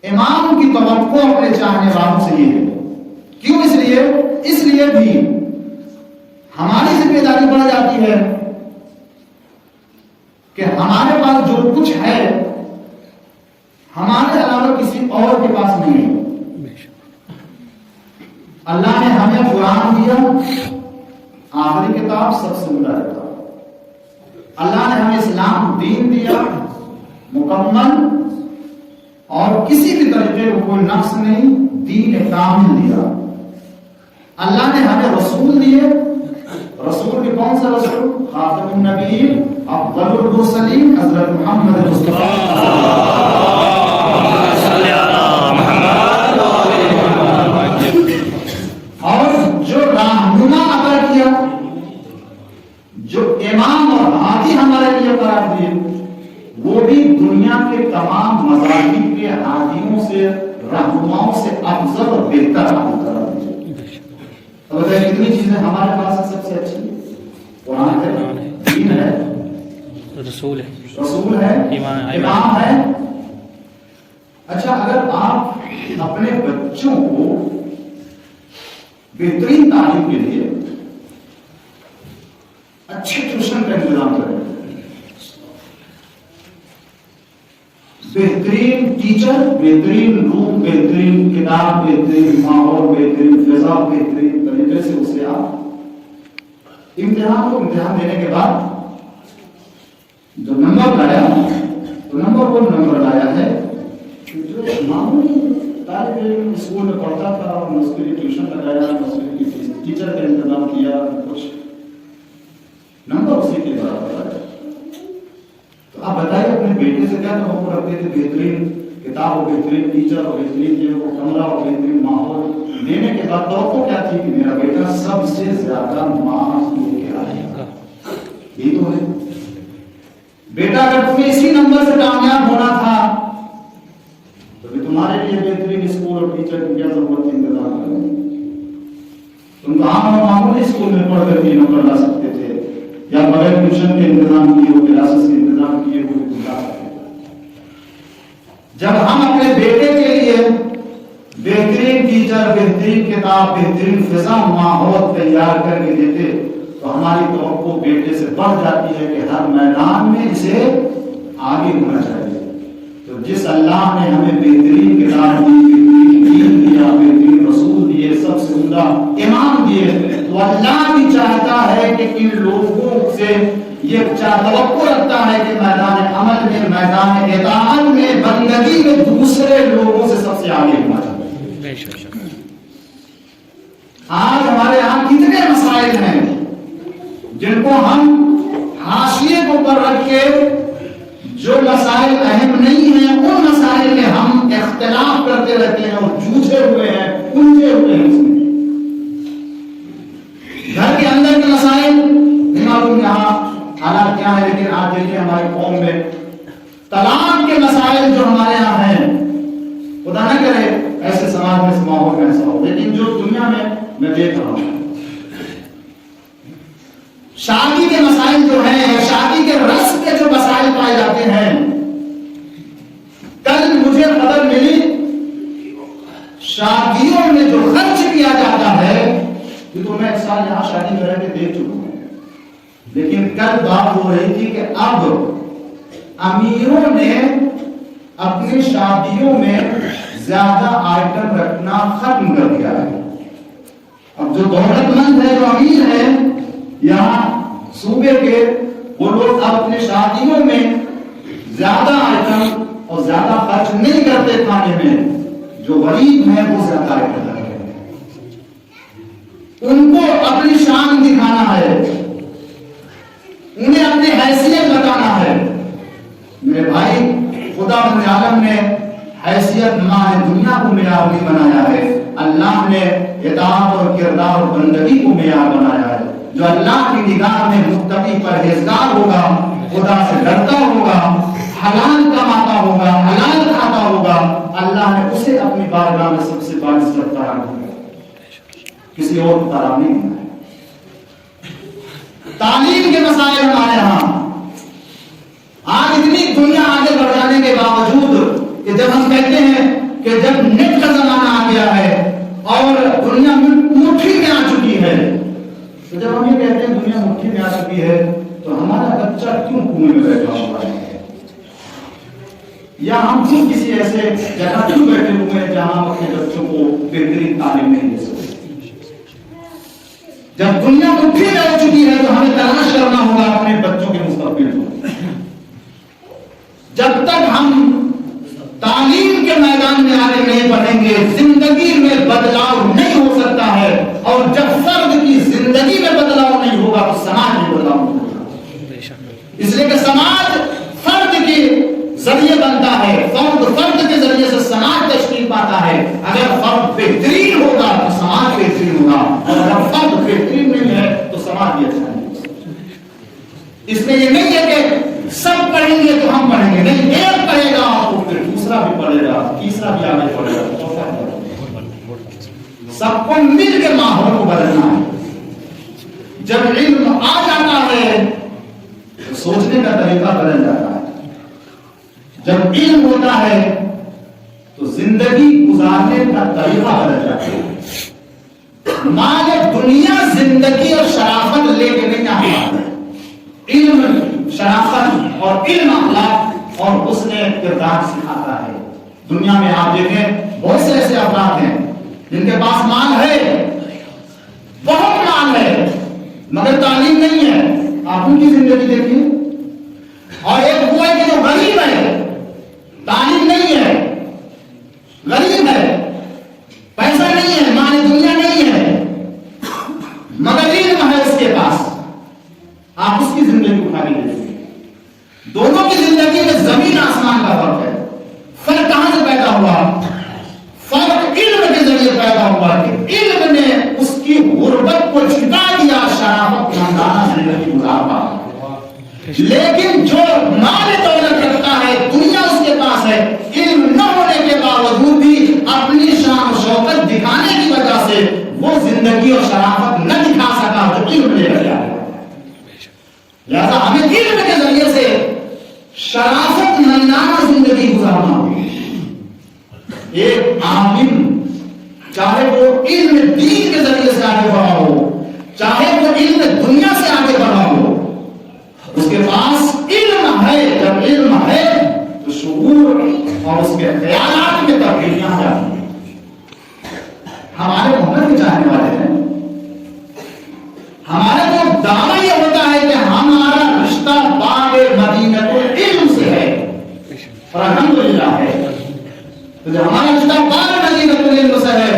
امام کی توقع اپنے چاہنے والوں سے یہ ہے. کیوں؟ اس لیے بھی ہماری ذمہ داری بڑھ جاتی ہے کہ ہمارے پاس جو کچھ ہے ہمارے علاوہ کسی اور کے پاس نہیں ہے. اللہ نے ہمیں قرآن دیا، آخری کتاب، سب سے بڑا کتاب. اللہ نے ہمیں اسلام دین دیا مکمل، اور کسی بھی طریقے کو کوئی نقص نہیں، دین کامل دیا. اللہ نے ہمیں رسول دیے. رسول کے کون سا رسول؟ خاتم النبیین، افضل المرسلین، حضرت محمد مصطفیٰ صلی اللہ محمد. اور جو رہنما عطا کیا، جو امام اور ہادی ہمارے لیے قرار دیے، وہ بھی دنیا کے تمام مذاہب کے ہادیوں سے، رہنماؤں سے افضل اور بہتر قرار دیے. تو کتنی چیزیں ہمارے پاس سب سے اچھی؟ قرآن ہے، دین ہے، رسول ہے، امام ہے. اچھا، اگر آپ اپنے بچوں کو بہترین تعلیم کے لیے اچھے ٹیوشن کا انتظام کریں، بہترین ٹیچر، بہترین روم، بہترین کتاب، بہترین ماحول، بہترین فضا، بہترین طریقے سے اسے آپ امتحان دینے کے بعد جو نمبر لایا، تو نمبر وہ نمبر لایا ہے جو معمولی طالب علم اسکول میں پڑھتا تھا، اور اس کے لیے ٹیوشن لگایا، اس کے لیے ٹیچر کا انتظام کیا، کچھ نمبر اسی کے برابر ہے. تو آپ بتائیے اپنے بیٹے سے کیا توقع رکھتے تھے؟ بہترین کتاب ہو، بہترین ٹیچر ہو، بہترین کمرہ ہو، بہترین ماحول دینے کے بعد توقع کیا تھی کہ میرا بیٹا سب سے زیادہ مارکس لے کے آئے گا. یہ تو ہے. بیٹا اگر تمہیں اسی نمبر سے کامیاب ہونا تھا تو تمہارے لیے بہترین اسکول اور ٹیچر کی کیا ضرورت ہے انتظام کرنے. تم تو عام اور معمولی اسکول میں پڑھ کر کے نمبر لا سکتے تھے، یا بغیر ٹیوشن کے انتظام کیے ہو، کلاسز کے انتظام کیے ہوئے گزار سکتے تھے. جب ہم اپنے بیٹے کے لیے بہترین ٹیچر، بہترین کتاب، بہترین فضا، ماحول تیار کر کے دیتے تو ہماری توقع بیٹے سے بڑھ جاتی ہے کہ ہر میدان میں اسے آگے ہونا چاہیے. تو جس اللہ نے ہمیں بہترین کتاب دی، بہترین دین دیا، بہترین رسول دیے، سب سے عمدہ امام دیے، تو اللہ بھی چاہتا ہے کہ ان لوگوں سے یہ توقع رکھتا ہے کہ میدان عمل میں، میدان اطاعت میں، بندگی میں دوسرے لوگوں سے سب سے آگے ہونا چاہیے. آج ہمارے یہاں کتنے مسائل ہیں جن کو ہم حاشیے کو پر رکھ کے، جو مسائل اہم نہیں ہیں ان مسائل میں ہم اختلاف کرتے رہتے ہیں اور جوجھے ہوئے ہیں، الجھے ہوئے ہیں. اس میں گھر کے اندر کے مسائل نہیں معلوم یہاں حالات کیا ہے، لیکن آج دیکھیں ہماری قوم میں طلاق کے مسائل جو ہمارے یہاں ہیں، خدا نہ کرے ایسے سماج میں، اس ماحول میں ایسا ہو، لیکن جو دنیا میں دیکھ رہا ہوں، شادی کے مسائل جو ہیں، شادی کے رسم کے جو مسائل پائے جاتے ہیں. کل مجھے خبر ملی شادیوں میں جو خرچ کیا جاتا ہے، یہ تو میں ایک سال یہاں شادی میں رہ کے دیکھ چکا ہوں، لیکن کل بات ہو رہی تھی کہ اب امیروں نے اپنی شادیوں میں زیادہ آئٹم رکھنا ختم کر دیا ہے. اب جو دولت مند ہے، جو امیر ہے یہاں صوبے کے، وہ لوگ اب اپنی شادیوں میں زیادہ آئٹم اور زیادہ خرچ نہیں کرتے کھانے میں. جو غریب ہیں وہ زیادہ آئٹم کرتے ہیں. ان کو اپنی شان دکھانا ہے، انہیں اپنی حیثیت بتانا ہے. میرے بھائی، خدا رب العالم نے حیثیت ماہ دنیا کو معیار نہیں بنایا ہے، اللہ نے اطاعت اور کردار اور بندگی کو معیار بنایا ہے. جو اللہ کی نگاہ میں متقی پرہیزگار ہوگا، خدا سے ڈرتا ہوگا، حلال کماتا ہوگا، حلال کھاتا ہوگا، اللہ نے اسے اپنی بارگاہ میں سب سے باعزت قرار دیا، کسی اور کو قرار نہیں دیا. تعلیم کے مسائل ہمارے یہاں آج اتنی دنیا آگے بڑھ جانے کے باوجود کہ جب ہم کہتے ہیں دنیا مٹھی میں آ چکی ہے، تو جب ہم یہ کہتے ہیں دنیا مٹھی میں آ چکی ہے تو ہمارا بچہ کیوں کنویں میں بیٹھا ہوا ہے، یا ہم کیوں کسی ایسے جگہ کیوں بیٹھے ہوئے ہیں جہاں ہم اپنے بچوں کو بہترین تعلیم نہیں دے سکتے؟ جب دنیا مٹھی میں ہو چکی ہے تو ہمیں تلاش کرنا ہوگا اپنے بچوں کے مستقبل کو۔ جب تک ہم تعلیم کے میدان میں آگے نہیں بڑھیں گے زندگی میں بدلاؤ نہیں ہو سکتا ہے، اور جب فرد کی زندگی میں بدلاؤ نہیں ہوگا تو سماج میں بدلاؤ نہیں ہوگا۔ اس لیے کہ سماج فرد کے ذریعے بنتا ہے، فرد کے ذریعے سے سماج تشکیل پاتا ہے۔ اگر فرد بہترین ہوگا تو سماج بہترین ہوگا، اور اگر فرد بہترین نہیں ہے تو سماج بھی اچھا نہیں ہوگا۔ اس میں یہ نہیں ہے کہ سب پڑھیں گے تو ہم پڑھیں گے، نہیں، ایک پڑھے گا تو پھر دوسرا بھی پڑھے گا، تیسرا بھی آگے پڑھے گا، چوتھا بھی پڑھے گا۔ سب کو مل کے ماحول کو بدلنا ہے۔ جب علم آ جاتا ہے تو سوچنے کا طریقہ بدل جاتا ہے۔ جب علم ہوتا ہے تو زندگی گزارنے کا طریقہ بدل جاتا ہے۔ مال دنیا زندگی اور شرافت لے کے نہیں آتا ہے، علم شرافت اور علم اخلاق اور حسن کردار سکھاتا ہے۔ دنیا میں آپ دیکھیں بہت سے ایسے افراد ہیں جن کے پاس مال ہے، بہت مال ہے، مگر تعلیم نہیں ہے۔ آپ ان کی زندگی دیکھیے۔ اور ایک وہ ہے کہ جو غریب ہے، تعلیم نہیں ہے، غریب ہے، پیسہ نہیں ہے، مال دنیا نہیں ہے، مگر علم ہے اس کے پاس۔ آپ اس کی زندگی اٹھا کے دیکھیے، دونوں کی زندگی میں زمین آسمان کا فرق ہے۔ فرق کہاں سے پیدا ہوا؟ فرق علم کے ذریعے پیدا ہوا کہ علم نے اس کی غربت کو چھپا دیا، شرافت خاندانہ زندگی گزار پا۔ لیکن جو مال دولت رکھتا ہے، دنیا اس کے پاس ہے، علم نہ ہونے کے باوجود بھی اپنی شان و شوکت دکھانے کی وجہ سے وہ زندگی اور شرافت نہ دکھا سکا جو علم لے کر آیا۔ لہذا ہمیں علم کے ذریعے سے شرافت مندانہ زندگی گزارنا ہوگی۔ ایک عالم چاہے وہ علم دین کے ذریعے سے آگے بڑھا ہو، چاہے وہ علم دنیا سے آگے بڑھا ہو، اس کے پاس علم ہے۔ جب علم ہے تو شعور اور اس کے خیالات میں تبدیلیاں آ جاتی ہیں۔ ہمارے محمد کے چاہنے والے ہیں، ہمارا تو دعویٰ یہ ہوتا ہے کہ ہمارا رشتہ باب مدینۃ العلم سے ہے، اور الحمدللہ ہے۔ تو جب ہمارا رشتہ باب مدینۃ العلم سے ہے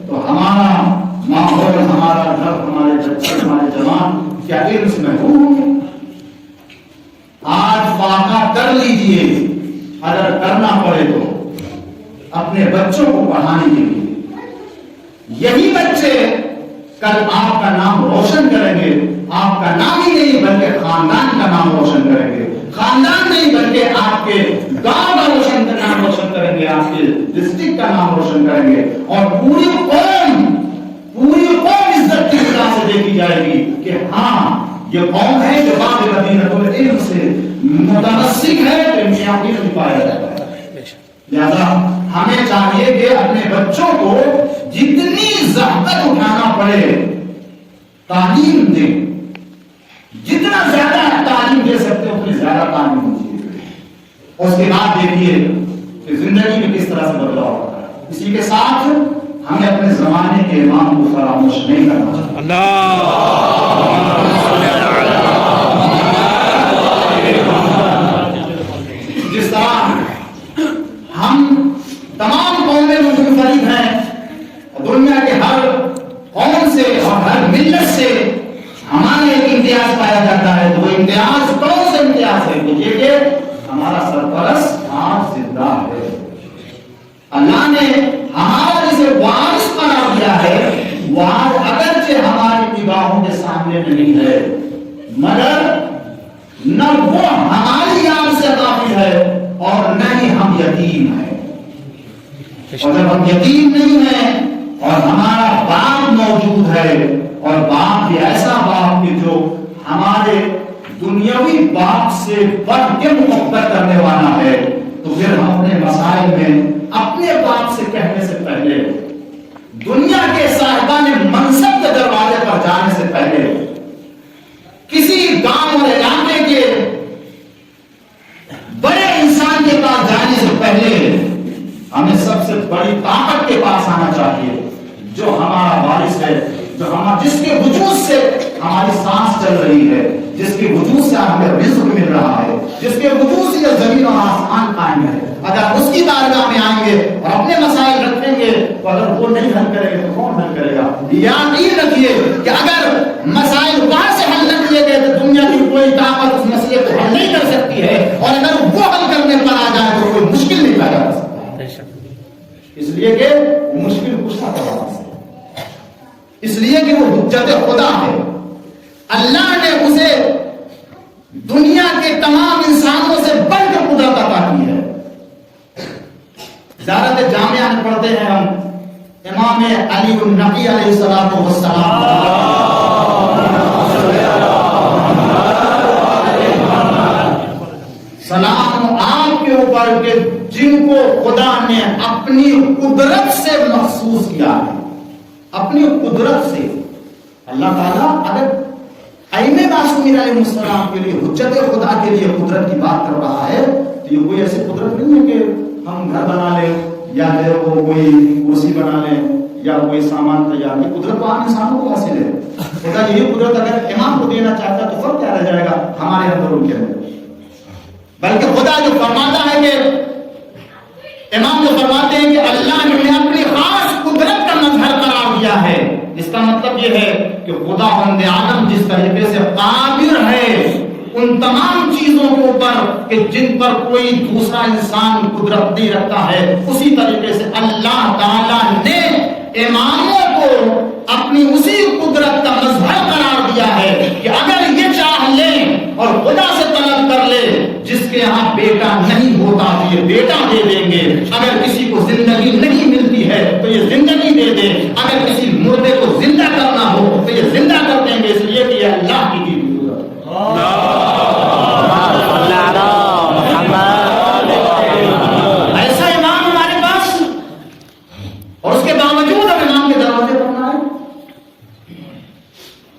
تو ہمارا ماحول، ہمارا گھر، ہمارے بچے، ہمارے جوان کیا علم سے محروم ہوں گے؟ آج فاقہ کر لیجئے، اگر کرنا پڑے تو اپنے بچوں کو پڑھانے کے لیے۔ یہی بچے کل آپ کا نام روشن کریں گے، آپ کا نام ہی نہیں بلکہ خاندان کا نام روشن کریں گے، خاندان نہیں بلکہ آپ کے گاؤں کا نام روشن کریں گے، آپ کے ڈسٹرکٹ کا نام روشن کریں گے، اور پوری قوم عزت کی طرح سے دیکھی جائے گی کہ ہاں یہ قوم ہے جو باب مدینۃ العلم سے متمسک ہے، تو میاں بھی نہیں پایا جاتا ہے۔ لہذا ہمیں چاہیے کہ اپنے بچوں کو جتنی زحمت اٹھانا پڑے تعلیم دیں، جتنا زیادہ تعلیم دے سکتے اتنی زیادہ تعلیم دیجیے، اور اس کے بعد دیکھیے کہ زندگی میں کس طرح سے بدلاؤ ہوتا ہے۔ اسی کے ساتھ ہمیں اپنے زمانے کے امام کو فراموش نہیں کرنا چاہیے۔ جس طرح ہم تمام قومیں منفرد ہیں، دنیا کے ہر قوم سے اور ہر ملت سے ہمارا ایک امتیاز پایا جاتا ہے، تو وہ امتیاز کون سے امتیاز ہے؟ یہ کہ ہمارا سرپرست آج زندہ ہے۔ اللہ نے ہمارا جسے وارث قرار دیا ہے، وہ آج اگرچہ ہماری نگاہوں کے سامنے نہیں ہے، مگر نہ وہ ہماری یاد سے غافل ہے اور نہ ہی ہم یتیم ہیں۔ اور جب ہم یتیم نہیں ہیں اور ہمارا باپ موجود ہے، اور باپ بھی ایسا باپ کہ جو ہمارے دنیاوی باپ سے بڑھ کے محبت کرنے والا ہے، تو پھر ہم اپنے مسائل میں اپنے باپ سے کہنے سے پہلے دنیا کے صاحبان منصب کے دروازے پر جانے سے پہلے، کسی گاؤں اور علاقے کے بڑے انسان کے پاس جانے سے پہلے ہمیں سب سے بڑی طاقت کے پاس آنا چاہیے، جو ہمارا وارث ہے، جس کے وجود سے ہماری سانس چل رہی ہے، جس کے وجود سے ہمیں رزق مل رہا ہے، جس کے وجود سے یہ زمین اور آسمان قائم ہے۔ اگر اس کی بارگاہ میں آئیں گے اور اپنے مسائل رکھیں گے تو اگر وہ نہیں حل کرے گا تو کون حل کرے گا؟ یاد رکھیے کہ اگر مسائل وہاں سے حل نہ کیے گئے تو دنیا کی کوئی طاقت اس مسئلے کو حل نہیں کر سکتی ہے، اور اگر وہ حل کرنے پر آ جائے تو کوئی مشکل نہیں پیدا کر سکتا، اس لیے کہ وہ مشکل کشا کروا سکتا، اس لیے کہ وہ حجت خدا ہے۔ اللہ نے اسے دنیا کے تمام انسانوں سے بڑھ کر قدرت عطا کی ہے۔ زیارت جامعہ میں پڑھتے ہیں ہم امام علی النبی علیہ الصلوۃ والسلام، سلام آپ کے اوپر کہ جن کو خدا نے اپنی قدرت سے مخصوص کیا ہے، اپنی قدرت سے۔ اللہ تعالیٰ اگر ائمہ معصومین علیہ السلام کے لیے، حجت خدا کے لیے قدرت کی بات کر رہا ہے تو یہ کوئی ایسی قدرت نہیں ہے کہ ہم گھر بنا لیں یا وہ کوئی کرسی بنا لیں یا کوئی سامان تیار نہیں۔ قدرت تو عام انسانوں کو حاصل ہے۔ خدا یہی قدرت اگر امام کو دینا چاہتا ہے تو فرق کیا رہ جائے گا ہمارے اندر ان کے اندر؟ بلکہ خدا جو فرماتا ہے کہ امام جو فرماتے ہیں کہ اللہ نے اپنی خاص قدرت کا مظہر قرار دیا ہے، اس کا مطلب یہ ہے کہ خدا بند عالم جس طریقے سے قادر ہے ان تمام چیزوں کے اوپر کہ جن پر کوئی دوسرا انسان قدرت نہیں رکھتا ہے، اسی طریقے سے اللہ تعالیٰ نے اماموں کو اپنی اسی قدرت کا مظہر قرار دیا ہے کہ اگر یہ چاہ لیں اور خدا سے طلب کر لے، جس کے یہاں بیٹا نہیں ہوتا تو یہ بیٹا دے دیں گے، اگر کسی کو زندگی نہیں ملتی ہے تو یہ زندگی دے دیں، اگر کسی مردے کو زندہ کرنا ہو تو یہ زندہ کر دیں گے، اس لیے کہ یہ اللہ کی دی ہوئی قدرت ہے۔ ایسا امام ہمارے پاس، اور اس کے باوجود ہم امام کے دروازے پر نہ آئے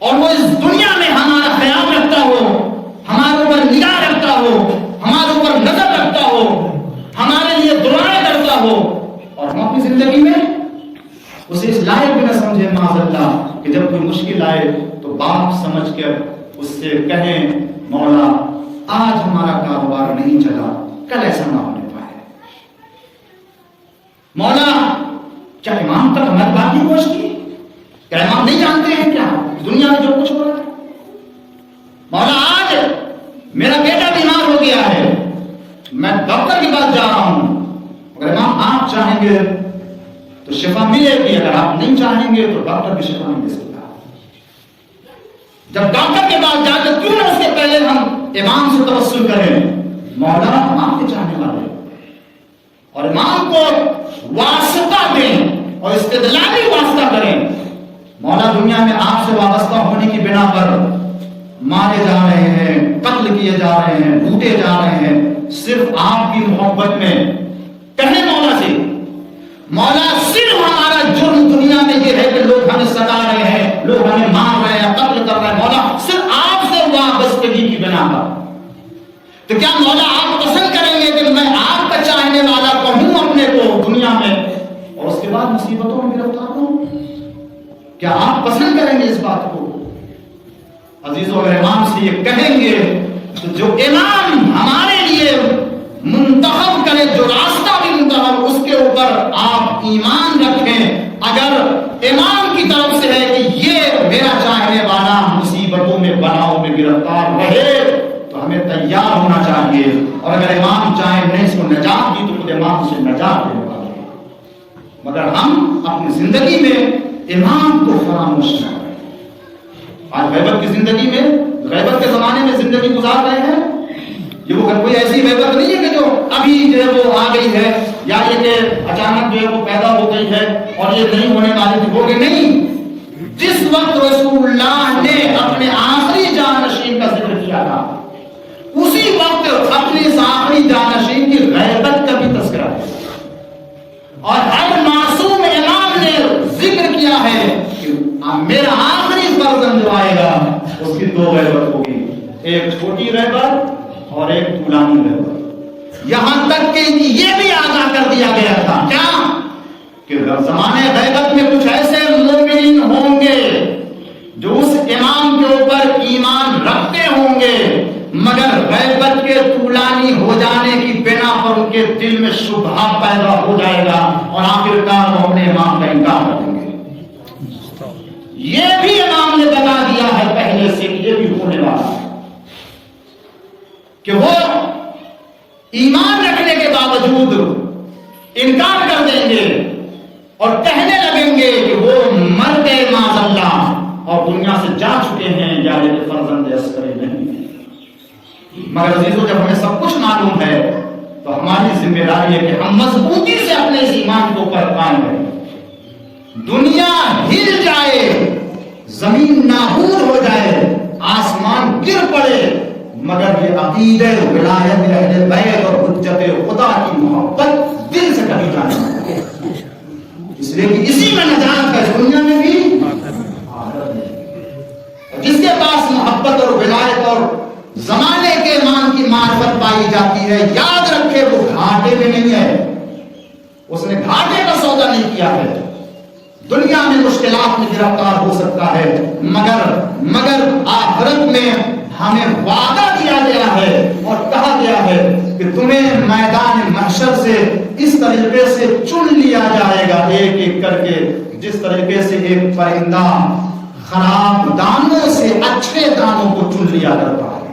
اور وہ اس دنیا میں ہمارا خیال رکھتا ہو، ہمارے اوپر نگاہ رکھتا ہو، ہمارے اوپر نظر رکھتا ہو، ہمارے لیے دعائیں کرتا ہو، اور ہم اپنی زندگی میں اسے اس لائق بھی نہ سمجھے معاذ اللہ کہ جب کوئی مشکل آئے تو باپ سمجھ کر اس سے کہیں مولا آج ہمارا کاروبار نہیں چلا، کل ایسا نہ ہونے پائے، مولا کیا امام تک ہماری بات نہیں پہنچتی؟ کیا امام نہیں جانتے ہیں کیا دنیا میں جو کچھ ہو رہا ہے؟ مولا آج میرا بیٹا بیمار ہو گیا ہے، میں ڈاکٹر کے پاس جا رہا ہوں، اگر امام آپ چاہیں گے تو شفا ملے گی، اگر آپ نہیں چاہیں گے تو ڈاکٹر بھی شفا نہیں دے سکتا۔ جب ڈاکٹر کے پاس جا کر کیوں نہ اس کے پہلے ہم امام سے توسل کریں، مولا ہم آپ کے چاہنے والے ہیں، اور امام کو واسطہ دیں اور استدلالی واسطہ کریں۔ مولا دنیا میں آپ سے وابستہ ہونے کی بنا پر مارے جا رہے ہیں، قتل کیے جا رہے ہیں، لوٹے جا رہے ہیں، صرف آپ کی محبت میں کہیں مولا سے، مولا صرف ہمارا جرم دنیا میں یہ ہے کہ لوگ ہمیں ستا رہے ہیں، لوگ ہمیں مار رہے ہیں، قتل کر رہے ہیں، مولا صرف آپ سے وابستگی کی بنا پر، تو کیا مولا آپ پسند کریں گے کہ میں آپ کا چاہنے والا کہوں اپنے کو دنیا میں اور اس کے بعد مصیبتوں میں گرفتار ہوں؟ کیا آپ پسند کریں گے اس بات کو؟ عزیزو اگر امام سے یہ کہیں گے تو جو امام ہمارے لیے منتخب کرے، جو راستہ بھی منتخب، اس کے اوپر آپ ایمان رکھیں۔ اگر امام کی طرف سے ہے کہ یہ میرا چاہنے والا مصیبتوں میں بناؤ میں گرفتار رہے تو ہمیں تیار ہونا چاہیے، اور اگر امام چاہے نہیں اس کو نجات دی تو خود امام سے نجات دینے والے ہیں، مگر ہم اپنی زندگی میں امام کو فراموش نہ کریں۔ آج غیبت کی زندگی میں، غیبت کے زمانے میں زندگی گزار رہے ہیں، یہ وہ کوئی ایسی غیبت نہیں ہے کہ جو ابھی جو ہے وہ آ گئی ہے، یا یہ کہ اچانک جو ہے وہ پیدا ہو گئی ہے اور یہ نہیں ہونے والی تھی، ہو گئی نہیں۔ جس وقت رسول اللہ نے اپنے آخری جانشین کا ذکر کیا تھا، اسی وقت اپنی اس آخری جانشین کی غیبت کا بھی تذکرہ ہے، اور ہر معصوم امام نے ذکر میرا آخری فرزند جو آئے گا اس کی دو غیبت ہوگی، ایک چھوٹی غیبت اور ایک طولانی غیبت۔ یہاں تک کہ یہ بھی آگاہ کر دیا گیا تھا کیا کہ زمانے غیبت میں کچھ ایسے مومنین ہوں گے جو اس امام کے اوپر ایمان رکھتے ہوں گے، مگر غیبت کے طولانی ہو جانے کی بنا پر ان کے دل میں شبہہ پیدا ہو جائے گا اور آخرکار وہ اپنے امام کا انکار کر دیں گے۔ یہ بھی امام نے بتا دیا ہے پہلے سے کہ یہ بھی ہونے والا ہے کہ وہ ایمان رکھنے کے باوجود انکار کر دیں گے اور کہنے لگیں گے کہ وہ مر گئے معاذ اللہ اور دنیا سے جا چکے ہیں، یا یہ فرزند عسکری نہیں ہے۔ مگر عزیزو، جب ہمیں سب کچھ معلوم ہے تو ہماری ذمہ داری ہے کہ ہم مضبوطی سے اپنے اس ایمان کے اوپر قائم رہیں۔ دنیا ہل جائے، زمین نابود ہو جائے، آسمان گر پڑے، مگر یہ عقیدہ ولایت اہل بیت اور حجت خدا کی محبت دل سے کبھی جانے نہیں، اس لیے کہ اسی میں نجات ہے، دنیا میں بھی آخرت میں۔ جس کے پاس محبت اور ولایت اور زمانے کے ایمان کی معرفت پائی جاتی ہے، یاد رکھے وہ گھاٹے میں نہیں ہے، اس نے گھاٹے کا سودا نہیں کیا ہے۔ دنیا میں مشکلات میں گرفتار ہو سکتا ہے، مگر آخرت میں ہمیں وعدہ دیا گیا ہے اور کہا گیا ہے کہ تمہیں میدان محشر سے اس طریقے سے چن لیا جائے گا ایک ایک کر کے، جس طریقے سے ایک پرندہ خراب دانوں سے اچھے دانوں کو چن لیا کرتا ہے۔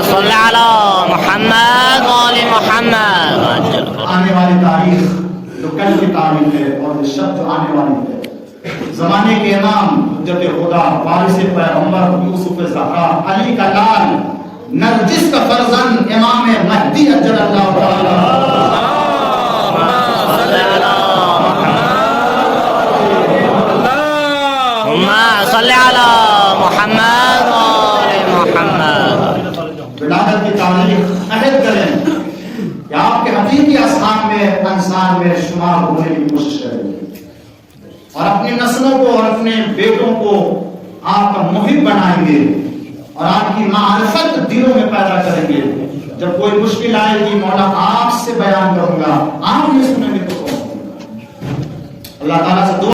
صلی علی محمد وآل محمد۔ آنے والی تاریخ جو کل کی تاریخ ہے اور شب جو آنے والی ہے، زمانے کے امام حجت خدا وارث پیغمبر یوسف زہرا علی کا لال نرجس کا فرزند امام مہدی اجل اللہ تعالی صلی علی محمد وآل محمد۔ ولادت کی تاریخ عہد کریں کہ آپ کے حقیقی اصحاب میں انصار میں شمار ہونے کی کوشش کریں اور اپنی نسلوں کو اور اپنے بیٹوں کو آپ کا محب بنائیں گے اور آپ کی معرفت دلوں میں پیدا کریں گے۔ جب کوئی مشکل آئے گی مولا آپ سے بیان کروں گا، آپ نے سنیں گے تو اللہ تعالیٰ سے